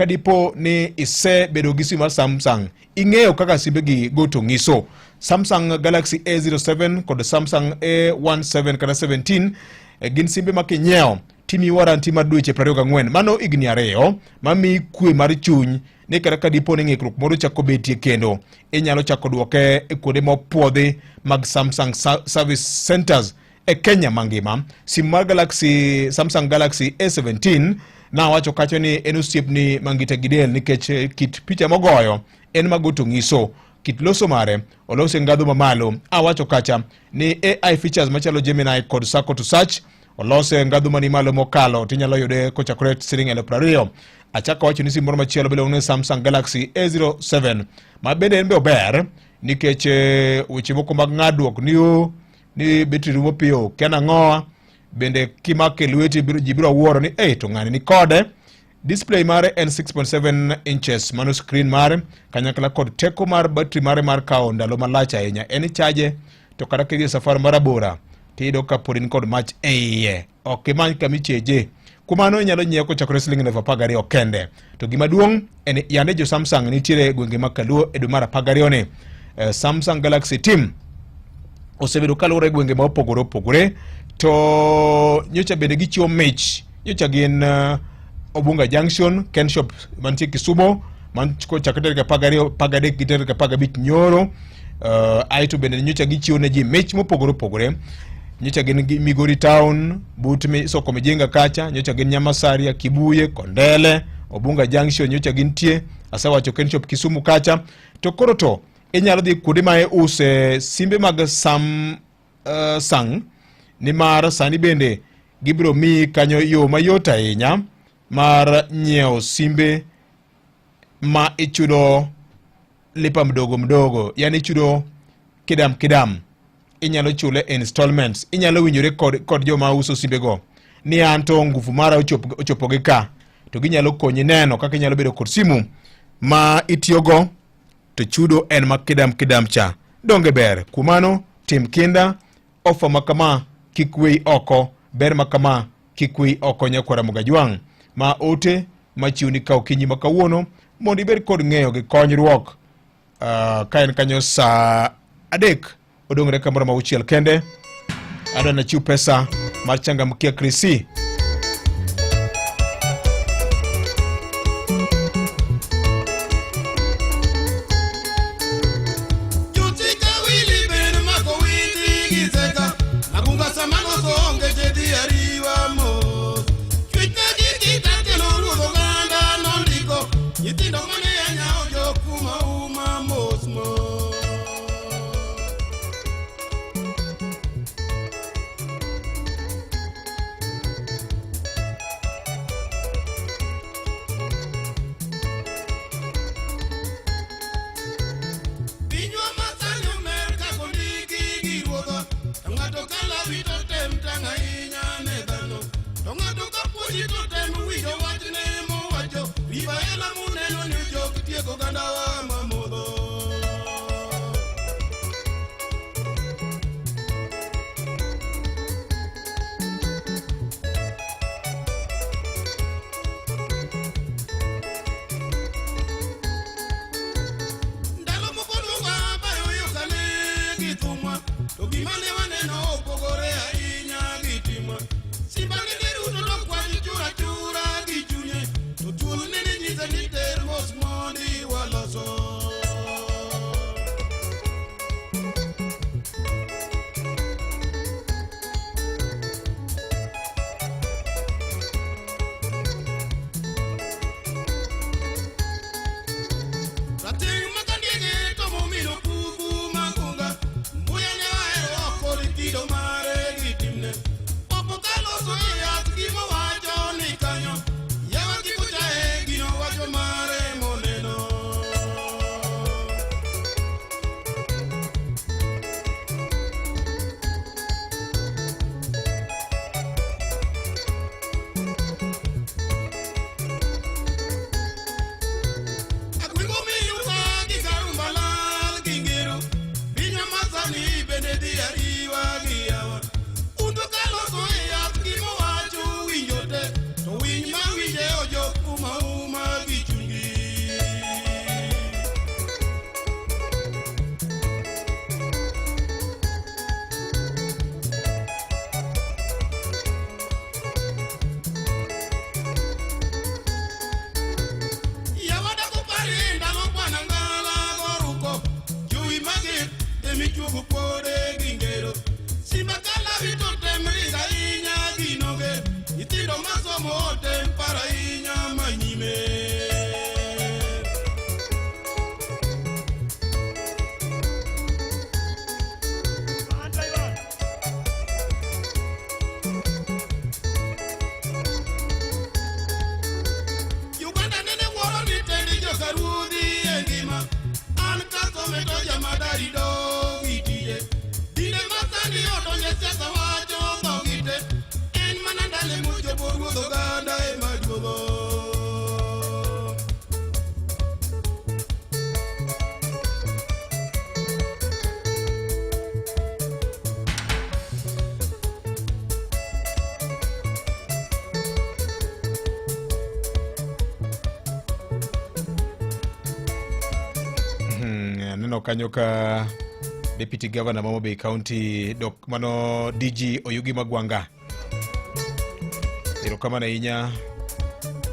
kadipo ni ise bedo gi simu mar Samsung, ing'eyo kaka simbe gi goto ng'iso. Samsung Galaxy A07 kod Samsung A17 kata 17 gin simbe ma kinyiewo timi warranty mar dweche 24, mano igni 2 mami kwe mar chuny ni kata kadipo ni ng'ikruok moro chako betie kendo inyalo chako duoke e kuonde mopuodhi mag Samsung Service Centers e Kenya mangima. Simu mar Samsung Galaxy A17 na wacho kacho ni en osiepni mangita gidel nikech kit picha mogoyo en magoto ng'iso. Kit loso mare olose ngadho mamalo. Wacho kacha ni AI features machalo Gemini kod Circle to Search olose ngadho mani malo mokalo tinyalo yude kochakore siling 20,000. Achaka wacho ni simu moro machielo bele ne Samsung Galaxy A07 ma bende en be ober nikech weche moko mag ng'adruok ni betri rumo piyo kena ng'oa bende kimake lweti jibiro wuoro ni to ng'ani ni kode. Display mare en 6.7 inches mano screen mare kanyakla kod teko mar battery mare mar kao ndalo malach ahinya. En chaje to kata kidhi safar marabora tido ka podin kod mach ok imany kamicheje. Kumano inyalo nyiewo kochakore siling 12,000 kende. To gima duong' en yande jo Samsung nitiere gwenge makaluo e dwe mar 12 ni. Samsung Galaxy team osebedo kaluwore gwenge ma opogore to nyocha bende gichiwo mich. Nyocha gin Obunga Junction, Kenshop mantie Kisumo, man kochakore ka 12 gitere ka 15 nyoro. Aito bende nyocha gichiwo ne ji mich mopogore. Nyocha gin Migori Town, Butme soko Mjenga kacha, nyocha gin Nyamasaria, Kibuye, Kondele, Obunga Junction nyocha gin tie, asawacho Kenshop Kisumu kacha. To koro to inyalo dhi kuonde ma use simbe mag Samsung ni mar sani bende gibiro mi kanyo yo mayot ahinya mar nyiewo simbe ma ichudo lipa mdogo, yani ichudo kidam. Inyalo chule installments. Inyalo winjore kod joma uso simbe go ni anto nguvu mara ochopoge ka to ginyalo konyi neno kaka inyalo bedo kod simu ma itiyogo to chudo en makidam cha. Donge ber kumano tim kinda ofa makama kikwei oko, ber makama kikwei oko nyakwara Mugajwang' ma ote machiwni ka okinyi makawuono mondo ibed kod ng'eyo gi konyruok. Ka en kanyo saa 3 odongre kamoro ma uchiel kende. Adwa na chiw pesa mar changamkia Krisi. michugo pode gingero simakala vito temri gainya ginoge itindo masomo tempara inya manyime neno kanyo ka Deputy Governor Homa Bay County dok mano DG Oyugi Magwanga erokamano ahinya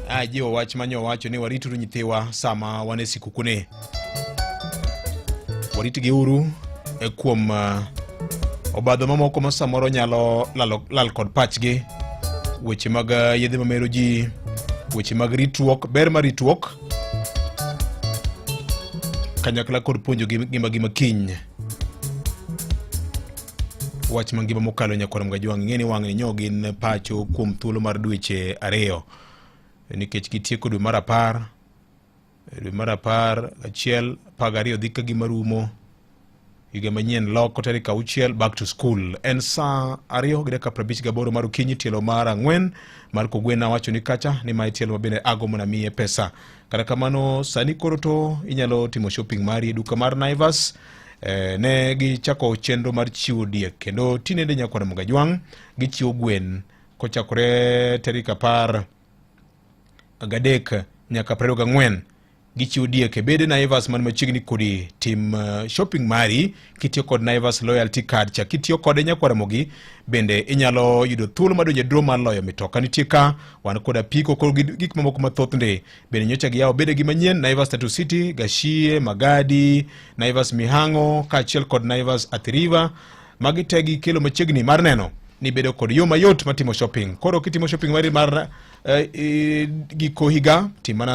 ajiwo wach manyo wacho ni warituru nyithiwa sama wane sikukune waritgi uru kuom obadho mamoko ma samoro nyalo lal kod pachgi weche mag yedhe mamero ji weche mag ritruok ber mar ritruok kanyakla kod puonjo gima kiny wach mangima mokalo nyakwarom Gajwang' ng'eni wang'ni nyo gin pacho kuom thuolo mar dweche 2 nikech gitieko dwe mar 10 achiel 12 dhi ka gima rumo higa manyien loko tarik 6 back to school en saa 2:58 mar okinyi tielo mar 4 mar Kogwena wacho ni kacha ni mae tielo mabende agombo na miye pesa kata kamano sani koro to inyalo timo shopping mari duka mar Naivas ne gichako chenro mar chiwo diek kendo tinende nyakwarom Gajwang' gichiwo gwen kochakore tarik 10 nyaka 24 gichiwo diek e bede Naivas man machiegni kodi tim shopping mari kitiyo kod Naivas loyalty card cha kitiyo kode nyakwaramogi bende inyalo yudo thuolo madonje draw mar loyo mitoka nitie ka wan kod apiko kod gik mamoko mathoth nde bende nyocha giyawo bede gi manyien Naivas Tattoo City, Gashie, Magadi, Naivas Mihango kaachiel kod Naivas Athi River magi tegi kelo machiegni mar neno ni bedo kod yo mayot matimo shopping koro kitimo shopping mari mar giko higa timana